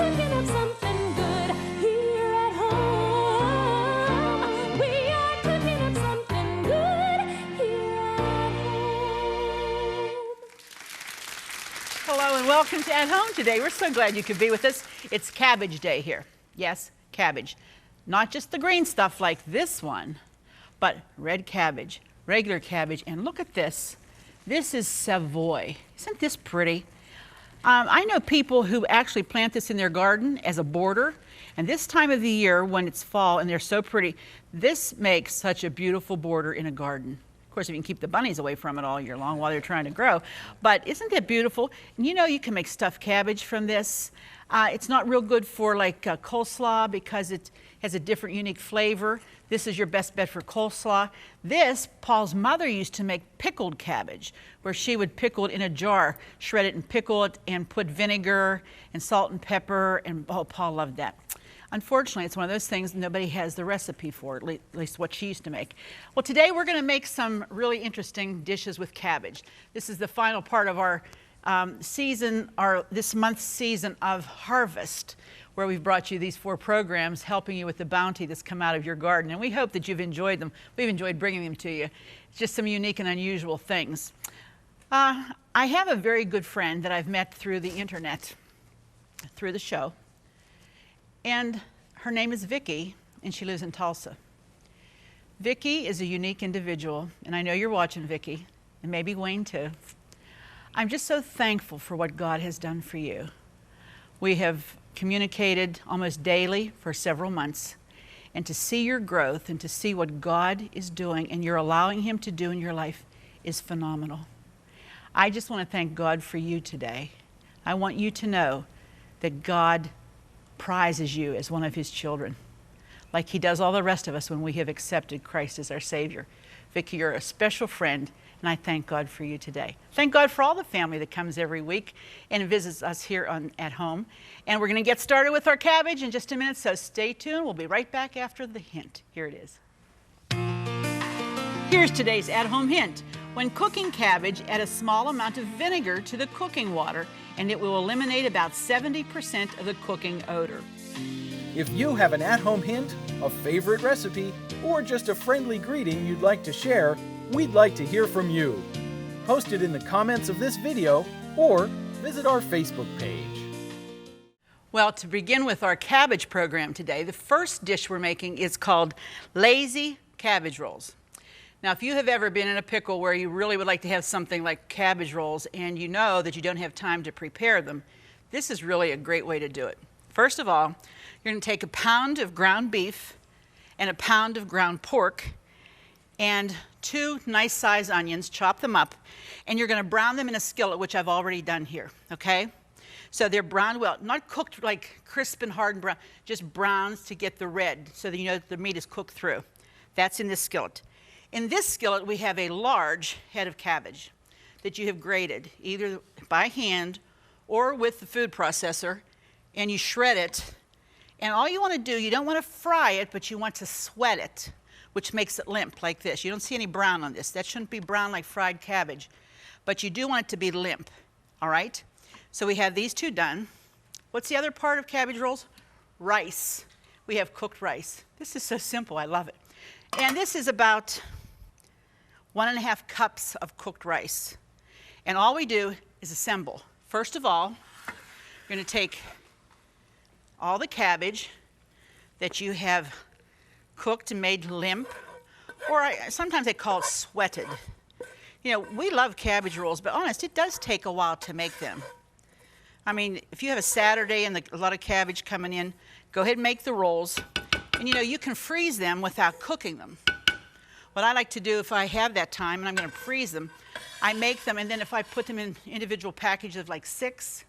cooking up something good here at home. We are cooking up something good here at home. Hello and welcome to At Home today. We're so glad you could be with us. It's Cabbage Day here. Yes, cabbage. Not just the green stuff like this one, but red cabbage, regular cabbage, and look at this. This is Savoy. Isn't this pretty? I know people who actually plant this in their garden as a border, and this time of the year when it's fall and they're so pretty, this makes such a beautiful border in a garden. Of course, if you can keep the bunnies away from it all year long while they're trying to grow. But isn't that beautiful? And you know you can make stuffed cabbage from this. It's not real good for like coleslaw because it has a different unique flavor. This is your best bet for coleslaw. This, Paul's mother used to make pickled cabbage, where she would pickle it in a jar, shred it and pickle it and put vinegar and salt and pepper, and oh, Paul loved that. Unfortunately, it's one of those things nobody has the recipe for, at least what she used to make. Well, today we're going to make some really interesting dishes with cabbage. This is the final part of our this month's season of harvest, where we've brought you these 4 programs helping you with the bounty that's come out of your garden. And we hope that you've enjoyed them. We've enjoyed bringing them to you. It's just some unique and unusual things. I have a very good friend that I've met through the internet, through the show. And her name is Vicki, and she lives in Tulsa. Vicki is a unique individual, and I know you're watching, Vicki, and maybe Wayne too. I'm just so thankful for what God has done for you. We have communicated almost daily for several months, and to see your growth and to see what God is doing and you're allowing Him to do in your life is phenomenal. I just want to thank God for you today. I want you to know that God prizes you as one of His children, like He does all the rest of us when we have accepted Christ as our Savior. Vicki, you're a special friend, and I thank God for you today. Thank God for all the family that comes every week and visits us here at home. And we're going to get started with our cabbage in just a minute, so stay tuned. We'll be right back after the hint. Here it is. Here's today's at-home hint. When cooking cabbage, add a small amount of vinegar to the cooking water, and it will eliminate about 70% of the cooking odor. If you have an at-home hint, a favorite recipe, or just a friendly greeting you'd like to share, we'd like to hear from you. Post it in the comments of this video or visit our Facebook page. Well, to begin with our cabbage program today, the first dish we're making is called lazy cabbage rolls. Now, if you have ever been in a pickle where you really would like to have something like cabbage rolls and you know that you don't have time to prepare them, this is really a great way to do it. First of all, you're going to take a pound of ground beef and a pound of ground pork and 2 nice sized onions, chop them up, and you're going to brown them in a skillet, which I've already done here, okay? So they're browned well, not cooked like crisp and hard and brown, just browns to get the red so that you know that the meat is cooked through. That's in this skillet. In this skillet, we have a large head of cabbage that you have grated, either by hand or with the food processor, and you shred it. And all you want to do, you don't want to fry it, but you want to sweat it, which makes it limp like this. You don't see any brown on this. That shouldn't be brown like fried cabbage, but you do want it to be limp, all right? So we have these 2 done. What's the other part of cabbage rolls? Rice. We have cooked rice. This is so simple, I love it. And this is about 1.5 cups of cooked rice. And all we do is assemble. First of all, you're going to take all the cabbage that you have cooked and made limp, or sometimes they call it sweated. You know, we love cabbage rolls, but honest, it does take a while to make them. I mean, if you have a Saturday and a lot of cabbage coming in, go ahead and make the rolls. And you know, you can freeze them without cooking them. What I like to do if I have that time and I'm going to freeze them, I make them, and then if I put them in individual packages of like 6,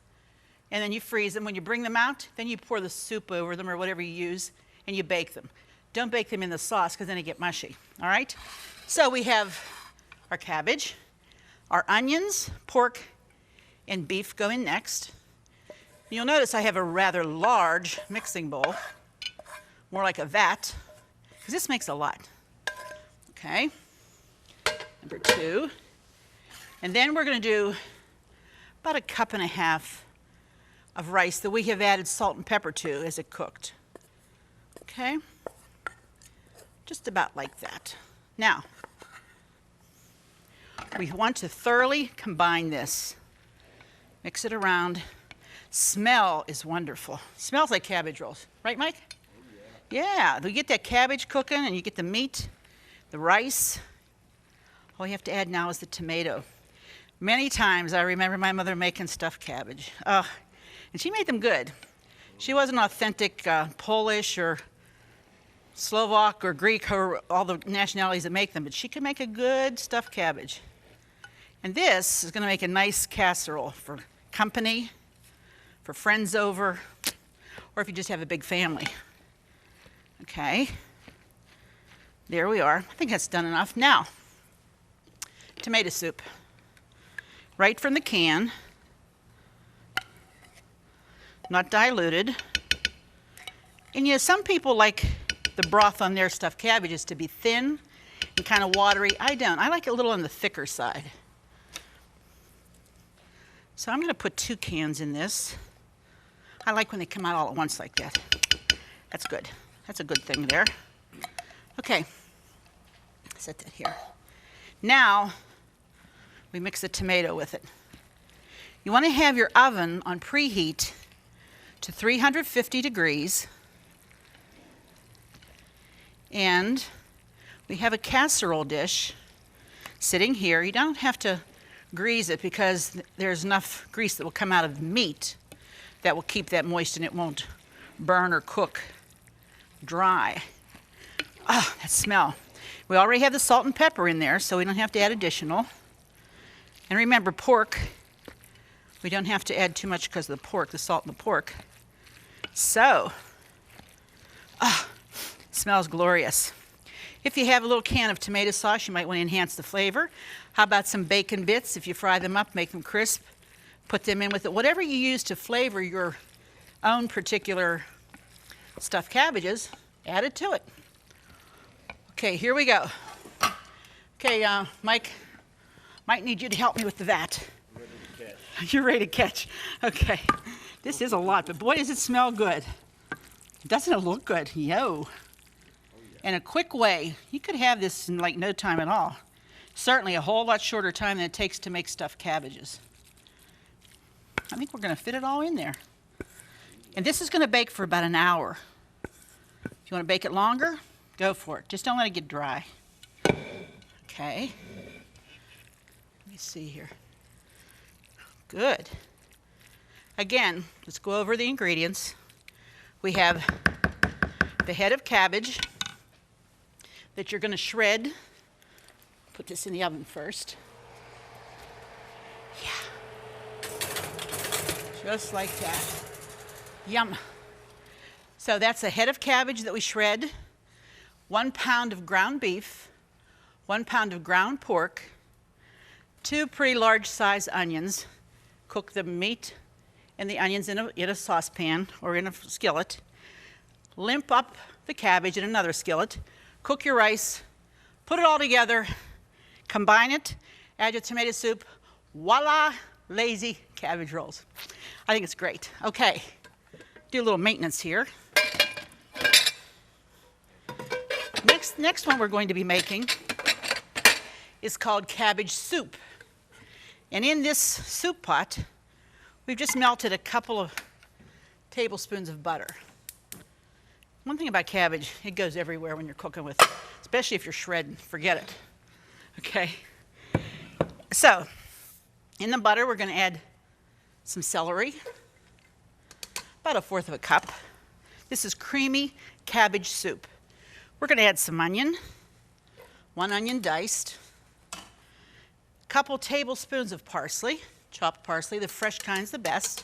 and then you freeze them. When you bring them out, then you pour the soup over them or whatever you use, and you bake them. Don't bake them in the sauce because then they get mushy, all right? So we have our cabbage, our onions, pork, and beef go in next. You'll notice I have a rather large mixing bowl, more like a vat, because this makes a lot. Okay, number 2. And then we're going to do about 1.5 cups of rice that we have added salt and pepper to as it cooked. Okay? Just about like that. Now, we want to thoroughly combine this. Mix it around. Smell is wonderful. Smells like cabbage rolls. Right, Mike? Oh, yeah. Yeah, you get that cabbage cooking and you get the meat, the rice. All you have to add now is the tomato. Many times I remember my mother making stuffed cabbage. And she made them good. She wasn't authentic Polish or Slovak or Greek or all the nationalities that make them, but she could make a good stuffed cabbage. And this is going to make a nice casserole for company, for friends over, or if you just have a big family. Okay. There we are. I think that's done enough. Now, tomato soup. Right from the can. Not diluted. And you know, some people like the broth on their stuffed cabbages to be thin and kind of watery. I don't. I like it a little on the thicker side. So I'm going to put 2 cans in this. I like when they come out all at once like that. That's good. That's a good thing there. Okay. Set that here. Now, we mix the tomato with it. You want to have your oven on preheat to 350 degrees. And we have a casserole dish sitting here. You don't have to grease it because there's enough grease that will come out of the meat that will keep that moist and it won't burn or cook dry. Ah, that smell. We already have the salt and pepper in there, so we don't have to add additional. And remember, pork, we don't have to add too much because of the pork, the salt in the pork. So, smells glorious. If you have a little can of tomato sauce, you might want to enhance the flavor. How about some bacon bits? If you fry them up, make them crisp, put them in with it. Whatever you use to flavor your own particular stuffed cabbages, add it to it. Okay, here we go. Okay, Mike, might need you to help me with the vat. Ready to catch. You're ready to catch. Okay, this is a lot, but boy, does it smell good. Doesn't it look good? Yo. In a quick way, you could have this in like no time at all. Certainly a whole lot shorter time than it takes to make stuffed cabbages. I think we're going to fit it all in there. And this is going to bake for about an hour. If you want to bake it longer, go for it. Just don't let it get dry. Okay. Let me see here. Good. Again, let's go over the ingredients. We have the head of cabbage that you're going to shred. Put this in the oven first. Yeah. Just like that. Yum. So that's a head of cabbage that we shred, 1 pound of ground beef, 1 pound of ground pork, 2 pretty large size onions. Cook the meat and the onions in a saucepan or in a skillet. Limp up the cabbage in another skillet. Cook your rice, put it all together, combine it, add your tomato soup. Voila, lazy cabbage rolls. I think it's great. Okay, do a little maintenance here. Next one we're going to be making is called cabbage soup. And in this soup pot, we've just melted a couple of tablespoons of butter. One thing about cabbage, it goes everywhere when you're cooking with it, especially if you're shredding. Forget it. Okay? So, in the butter, we're going to add some celery, about 1/4 cup. This is creamy cabbage soup. We're going to add some onion, 1 onion diced, a couple tablespoons of parsley, chopped parsley, the fresh kind's the best,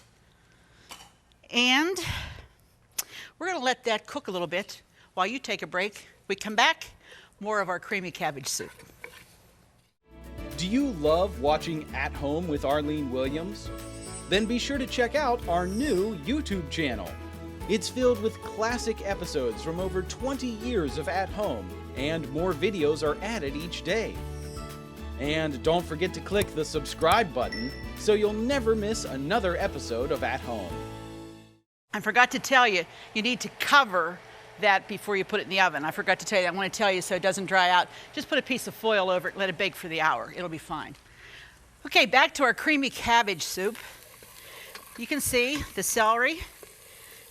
and we're going to let that cook a little bit while you take a break. We come back, more of our creamy cabbage soup. Do you love watching At Home with Arlene Williams? Then be sure to check out our new YouTube channel. It's filled with classic episodes from over 20 years of At Home, and more videos are added each day. And don't forget to click the subscribe button so you'll never miss another episode of At Home. I forgot to tell you, you need to cover that before you put it in the oven. I forgot to tell you, I want to tell you so it doesn't dry out. Just put a piece of foil over it, let it bake for the hour. It'll be fine. Okay, back to our creamy cabbage soup. You can see the celery,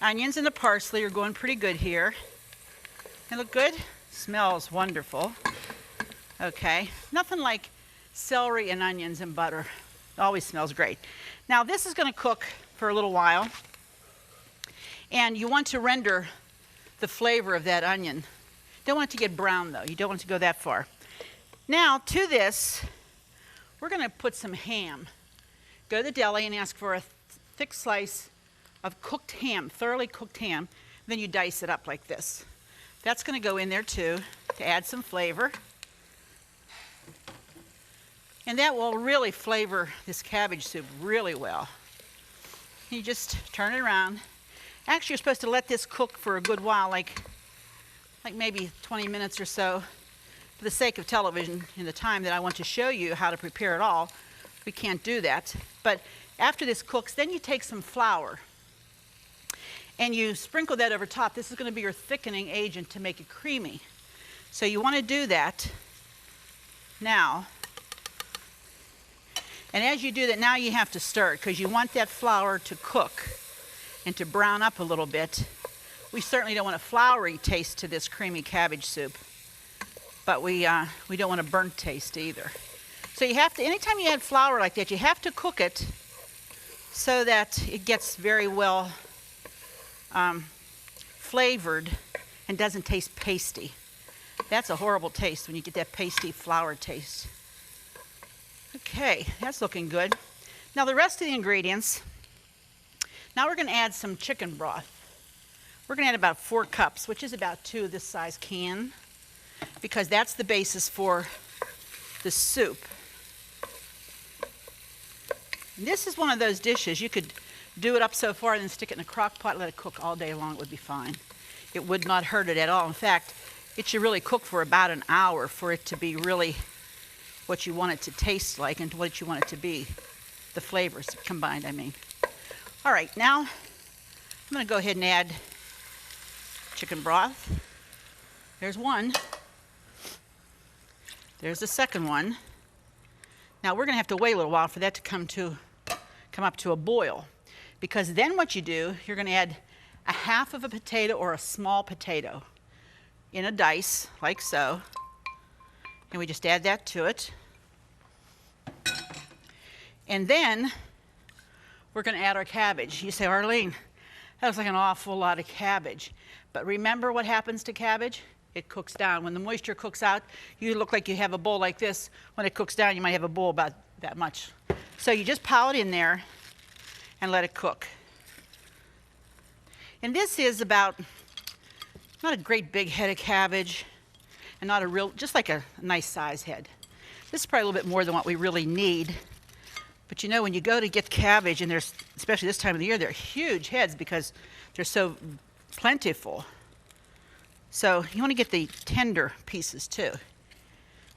onions, and the parsley are going pretty good here. They look good? Smells wonderful. Okay, nothing like celery and onions and butter. It always smells great. Now this is going to cook for a little while. And you want to render the flavor of that onion. Don't want it to get brown though. You don't want it to go that far. Now to this, we're going to put some ham. Go to the deli and ask for a thick slice of cooked ham, thoroughly cooked ham. Then you dice it up like this. That's going to go in there too to add some flavor. And that will really flavor this cabbage soup really well. You just turn it around. Actually, you're supposed to let this cook for a good while, like maybe 20 minutes or so. For the sake of television and the time that I want to show you how to prepare it all, we can't do that. But after this cooks, then you take some flour and you sprinkle that over top. This is going to be your thickening agent to make it creamy. So you want to do that now. And as you do that, now you have to stir it because you want that flour to cook and to brown up a little bit. We certainly don't want a floury taste to this creamy cabbage soup, but we don't want a burnt taste either. So you have to, anytime you add flour like that, you have to cook it so that it gets very well flavored and doesn't taste pasty. That's a horrible taste when you get that pasty flour taste. Okay, that's looking good. Now the rest of the ingredients, now we're going to add some chicken broth. We're going to add about 4 cups, which is about 2 of this size can, because that's the basis for the soup. And this is one of those dishes, you could do it up so far and then stick it in a crock pot, let it cook all day long, it would be fine. It would not hurt it at all. In fact, it should really cook for about an hour for it to be really what you want it to taste like and what you want it to be, the flavors combined, I mean. All right, now I'm going to go ahead and add chicken broth. There's one. There's the second one. Now we're going to have to wait a little while for that to come up to a boil, because then what you do, you're going to add a half of a potato or a small potato in a dice, like so. And we just add that to it. And then we're going to add our cabbage. You say, Arlene, that looks like an awful lot of cabbage. But remember what happens to cabbage? It cooks down. When the moisture cooks out, you look like you have a bowl like this. When it cooks down, you might have a bowl about that much. So you just pile it in there and let it cook. And this is about, not a great big head of cabbage, and not a real, just like a nice size head. This is probably a little bit more than what we really need. But you know, when you go to get cabbage, and there's, especially this time of the year, they're huge heads because they're so plentiful. So you want to get the tender pieces too.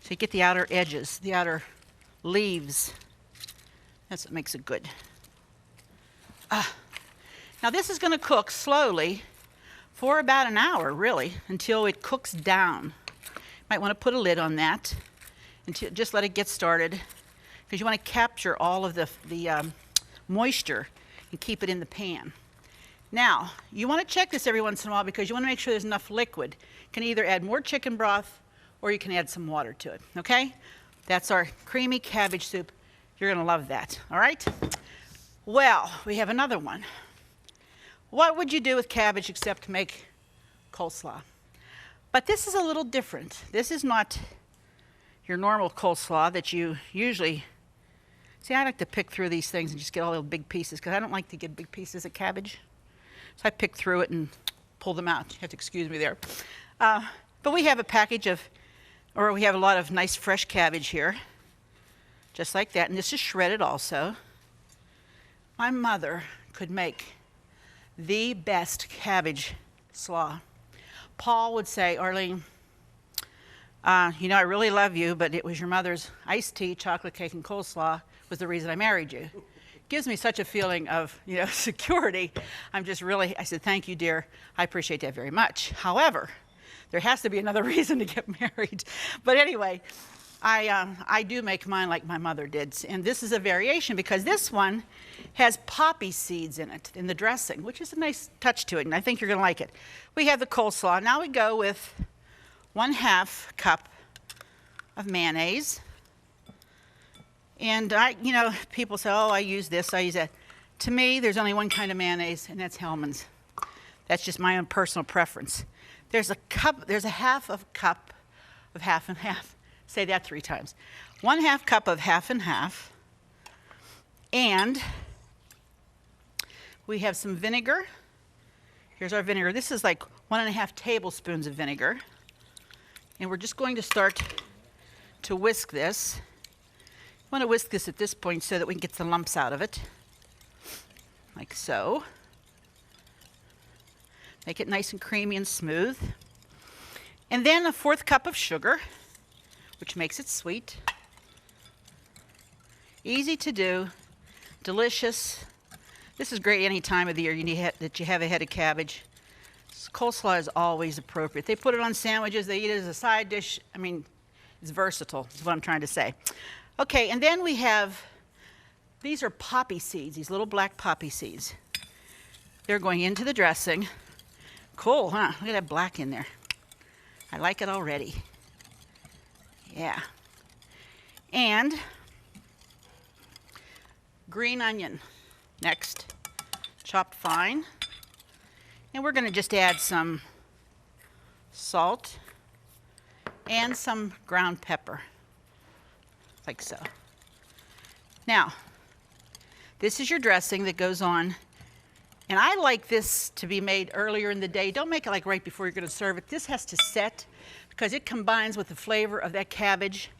So you get the outer edges, the outer leaves. That's what makes it good. Now this is going to cook slowly for about an hour, really, until it cooks down. Might want to put a lid on that and just let it get started, because you want to capture all of the moisture and keep it in the pan. Now, you want to check this every once in a while because you want to make sure there's enough liquid. You can either add more chicken broth or you can add some water to it, okay? That's our creamy cabbage soup. You're going to love that, all right? Well, we have another one. What would you do with cabbage except make coleslaw? But this is a little different. This is not your normal coleslaw that you usually, see, I like to pick through these things and just get all the big pieces because I don't like to get big pieces of cabbage. So I pick through it and pull them out. You have to excuse me there. But we have a package of, or we have a lot of nice fresh cabbage here, just like that. And this is shredded also. My mother could make the best cabbage slaw. Paul would say, Arlene, you know, I really love you, but it was your mother's iced tea, chocolate cake, and coleslaw was the reason I married you. gives me such a feeling of, security. I said, thank you, dear. I appreciate that very much. However, there has to be another reason to get married. But anyway, I do make mine like my mother did. And this is a variation because this one has poppy seeds in it, in the dressing, which is a nice touch to it, and I think you're going to like it. We have the coleslaw. Now we go with 1/2 cup of mayonnaise. And people say, oh, I use this, I use that. To me, there's only one kind of mayonnaise, and that's Hellmann's. That's just my own personal preference. There's a 1/2 cup of half and half. Say that 3 times. 1/2 cup of half and half. And we have some vinegar. Here's our vinegar. This is like 1.5 tablespoons of vinegar. And we're just going to start to whisk this. I want to whisk this at this point so that we can get the lumps out of it. Like so. Make it nice and creamy and smooth. And then a 1/4 cup of sugar, which makes it sweet. Easy to do, delicious. This is great any time of the year that you have a head of cabbage. Coleslaw is always appropriate. They put it on sandwiches, they eat it as a side dish. I mean, it's versatile, is what I'm trying to say. Okay, and then we have, these are poppy seeds, these little black poppy seeds. They're going into the dressing. Cool, huh? Look at that black in there. I like it already. Yeah. And green onion next, chopped fine. And we're going to just add some salt and some ground pepper, like so. Now, this is your dressing that goes on. And I like this to be made earlier in the day. Don't make it like right before you're going to serve it. This has to set because it combines with the flavor of that cabbage.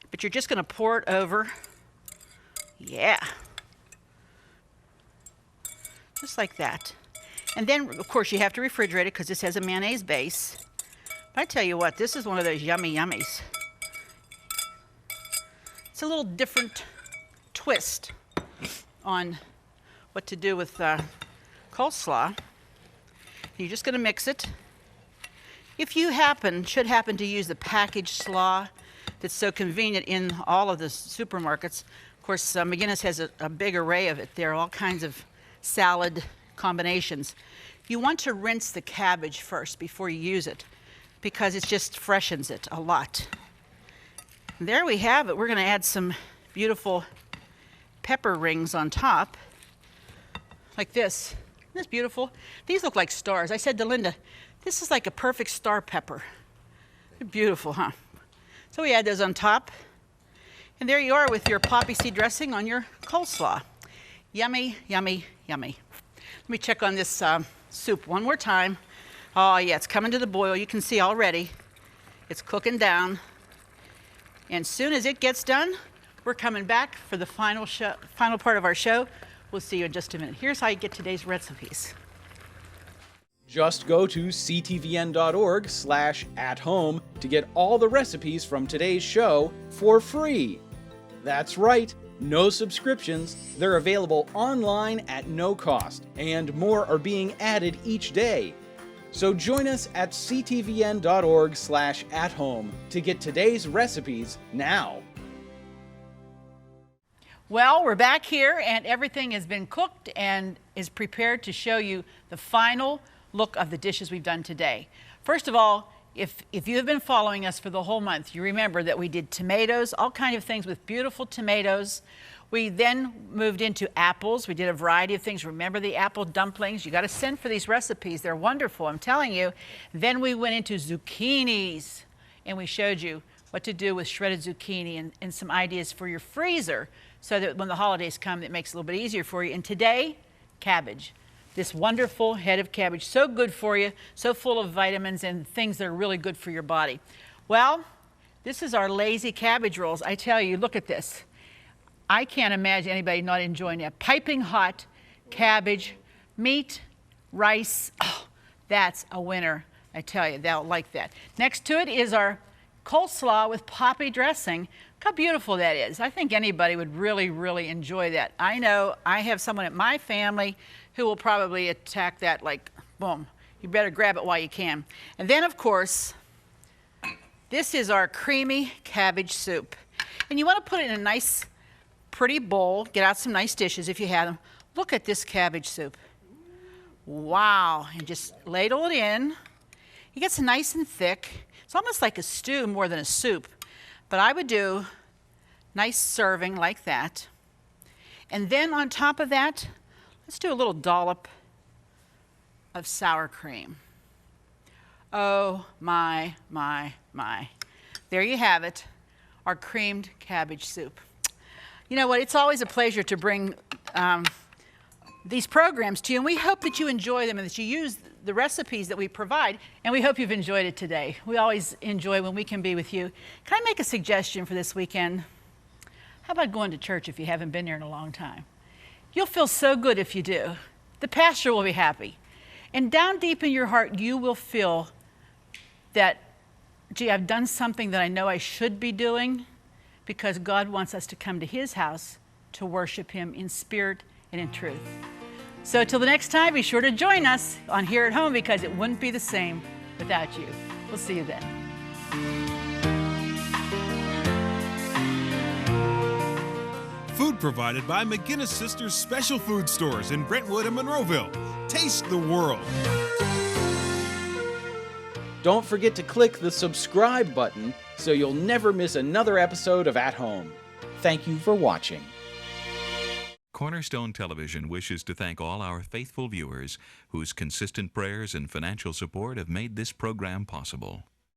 But you're just going to pour it over. Yeah. Just like that. And then, of course, you have to refrigerate it because this has a mayonnaise base. But I tell you what, this is one of those yummy yummies. It's a little different twist on what to do with coleslaw. You're just going to mix it. If you should happen to use the packaged slaw that's so convenient in all of the supermarkets. Of course, McGinnis has a big array of it. There are all kinds of salad combinations. You want to rinse the cabbage first before you use it because it just freshens it a lot. And there we have it. We're going to add some beautiful pepper rings on top, like this. Isn't this beautiful? These look like stars. I said to Linda, this is like a perfect star pepper. They're beautiful, huh? So we add those on top. And there you are with your poppy seed dressing on your coleslaw. Yummy, yummy, yummy. Let me check on this soup one more time. Oh yeah, it's coming to the boil. You can see already. It's cooking down. And soon as it gets done, we're coming back for the final part of our show. We'll see you in just a minute. Here's how you get today's recipes. Just go to ctvn.org/at-home to get all the recipes from today's show for free. That's right, no subscriptions. They're available online at no cost, and more are being added each day. So join us at ctvn.org/at-home to get today's recipes now. Well, we're back here and everything has been cooked and is prepared to show you the final look of the dishes we've done today. First of all, if you have been following us for the whole month, you remember that we did tomatoes, all kinds of things with beautiful tomatoes. We then moved into apples. We did a variety of things. Remember the apple dumplings? You got to send for these recipes. They're wonderful, I'm telling you. Then we went into zucchinis and we showed you what to do with shredded zucchini and some ideas for your freezer so that when the holidays come, it makes it a little bit easier for you. And today, cabbage. This wonderful head of cabbage, so good for you, so full of vitamins and things that are really good for your body. Well, this is our lazy cabbage rolls. I tell you, look at this. I can't imagine anybody not enjoying that. Piping hot cabbage, meat, rice. Oh, that's a winner. I tell you, they'll like that. Next to it is our coleslaw with poppy dressing. Look how beautiful that is. I think anybody would really, really enjoy that. I know I have someone at my family who will probably attack that like, boom. You better grab it while you can. And then, of course, this is our creamy cabbage soup. And you want to put it in a nice, pretty bowl. Get out some nice dishes if you have them. Look at this cabbage soup. Wow. And just ladle it in. It gets nice and thick. It's almost like a stew more than a soup. But I would do nice serving like that. And then on top of that, let's do a little dollop of sour cream. Oh, my, my, my. There you have it, our creamed cabbage soup. You know what? It's always a pleasure to bring these programs to you, and we hope that you enjoy them and that you use the recipes that we provide, and we hope you've enjoyed it today. We always enjoy when we can be with you. Can I make a suggestion for this weekend? How about going to church if you haven't been there in a long time? You'll feel so good if you do. The pastor will be happy. And down deep in your heart, you will feel that, gee, I've done something that I know I should be doing, because God wants us to come to his house to worship him in spirit and in truth. So till the next time, be sure to join us on Here at Home, because it wouldn't be the same without you. We'll see you then. Food provided by McGinnis Sisters Special Food Stores in Brentwood and Monroeville. Taste the world. Don't forget to click the subscribe button so you'll never miss another episode of At Home. Thank you for watching. Cornerstone Television wishes to thank all our faithful viewers whose consistent prayers and financial support have made this program possible.